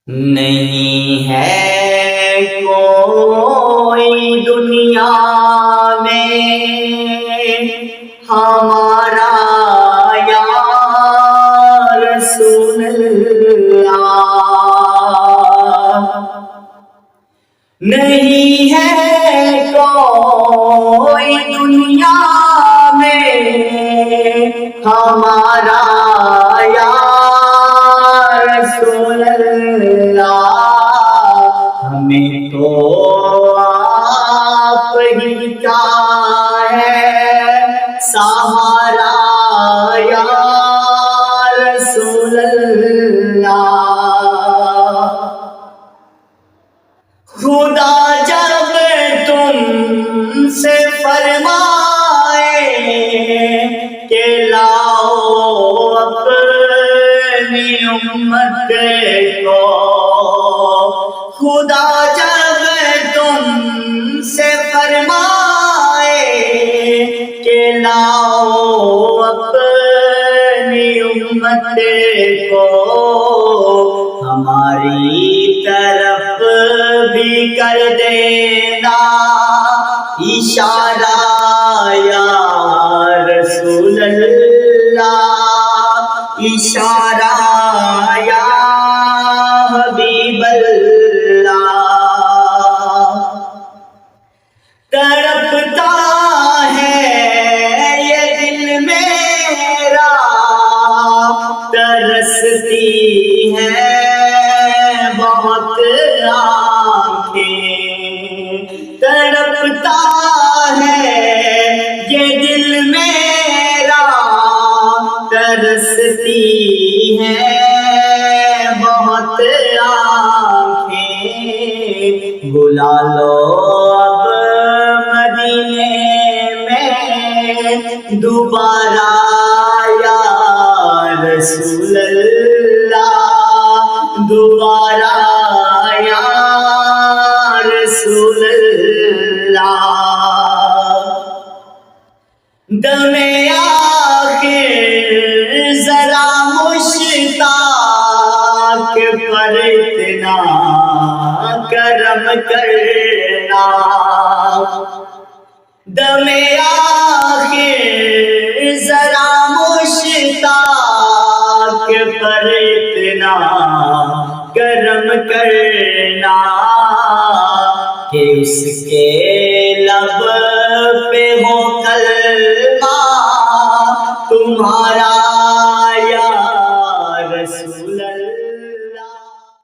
نہیں ہے کوئی دنیا میں ہمارا یا رسول اللہ، نہیں ہے کوئی دنیا میں ہمارا یا رسول اللہ، ہمیں تو آپ ہی کا ہے سہارا یا رسول اللہ۔ خدا جب تم سے فرمائے کہ لاؤ اپنی امت کو، خدا جب تم سے فرمائے کہ لاؤ اپنی امت کو، ہماری طرف بھی کر دینا اشارہ یا رسول اللہ، اشارہ یا حبیب اللہ۔ تڑپتا ہے یہ دل میرا، ترستی ہے بہت آنکھیں، تڑپتا ہے یہ دل میرا، ترستی ہے بہت آنکھیں، بلا لو اب مدینے میں دوبارہ یا رسول اللہ، دوبارہ یا رسول اللہ۔ دم آخر ذرا مشتاق پر اتنا کرم کرنا، دم آخر ذرا مشتاق پر اتنا کرم کرنا، کہ اس کے